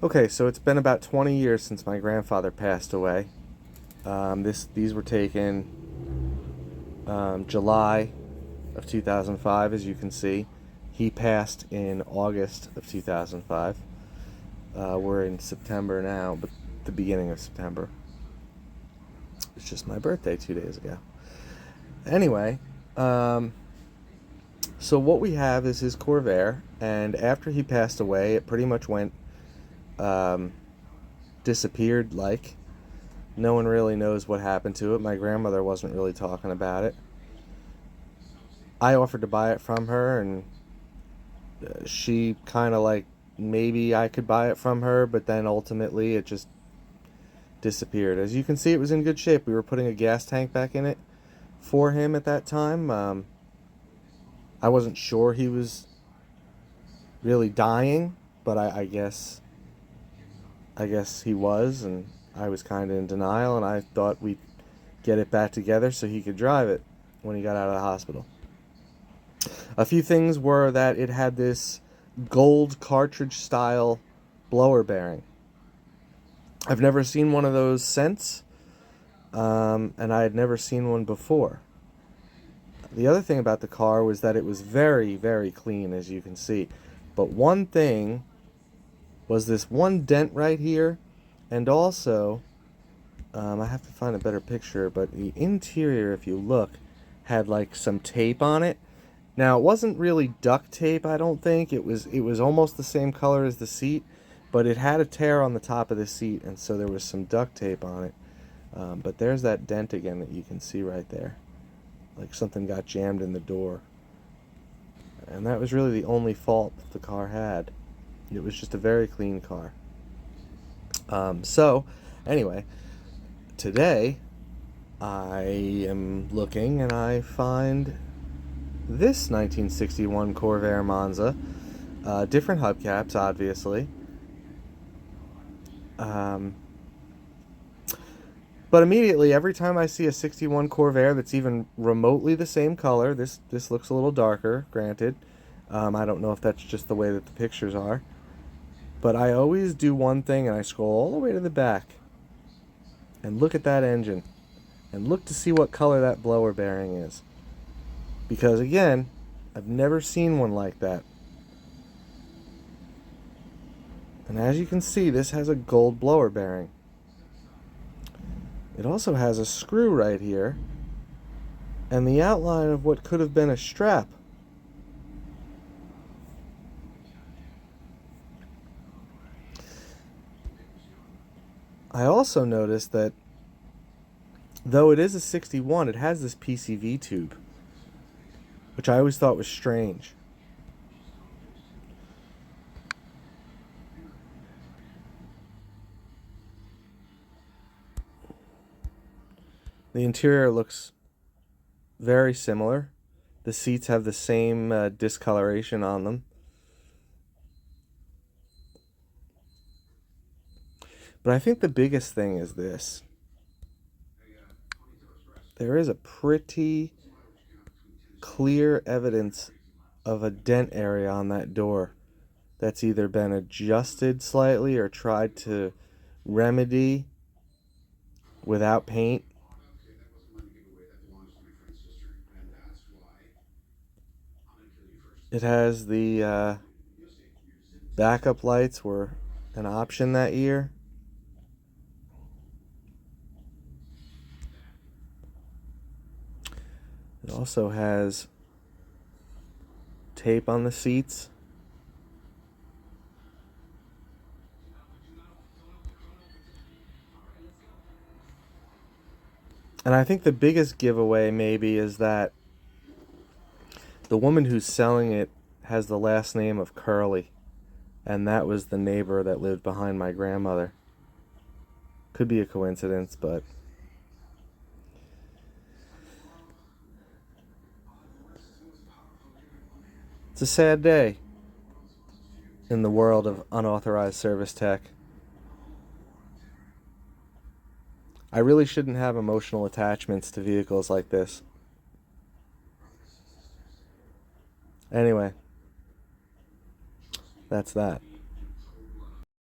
Okay, so it's been about 20 years since my grandfather passed away. These were taken July of 2005, as you can see. He passed in August of 2005. We're in September now, but the beginning of September. It's just my birthday 2 days ago. Anyway, um, so what we have is his Corvair, and after he passed away, it pretty much went um, disappeared. Like, no one really knows what happened to it. My grandmother wasn't really talking about it. I offered to buy it from her, and she kind of like maybe I could buy it from her, but then ultimately it just disappeared. As you can see, it was in good shape. We were putting a gas tank back in it for him at that time. I wasn't sure he was really dying, but I guess he was, and I was kind of in denial, and I thought we'd get it back together so he could drive it when he got out of the hospital. A few things were that it had this gold cartridge style blower bearing. I've never seen one of those since, and I had never seen one before. The other thing about the car was that it was very, very clean, as you can see. But one thing was this one dent right here, and also, I have to find a better picture, but the interior, if you look, had like some tape on it. Now, it wasn't really duct tape, I don't think. It was almost the same color as the seat, but it had a tear on the top of the seat, and so there was some duct tape on it. But there's that dent again that you can see right there. Like something got jammed in the door. And that was really the only fault that the car had. It was just a very clean car. So, anyway, today I am looking and I find this 1961 Corvair Monza. Different hubcaps, obviously. But immediately, every time I see a 61 Corvair that's even remotely the same color, this looks a little darker, granted. I don't know if that's just the way that the pictures are. But I always do one thing, and I scroll all the way to the back and look at that engine and look to see what color that blower bearing is. Because again, I've never seen one like that. And as you can see, this has a gold blower bearing. It also has a screw right here and the outline of what could have been a strap. I also noticed that though it is a 61, it has this PCV tube, which I always thought was strange. The interior looks very similar. The seats have the same discoloration on them. But I think the biggest thing is this. There is a pretty clear evidence of a dent area on that door that's either been adjusted slightly or tried to remedy without paint. It has the backup lights were an option that year. It also has tape on the seats. And I think the biggest giveaway maybe is that the woman who's selling it has the last name of Curley, and that was the neighbor that lived behind my grandmother. Could be a coincidence, but it's a sad day in the world of unauthorized service tech. I really shouldn't have emotional attachments to vehicles like this. Anyway, that's that.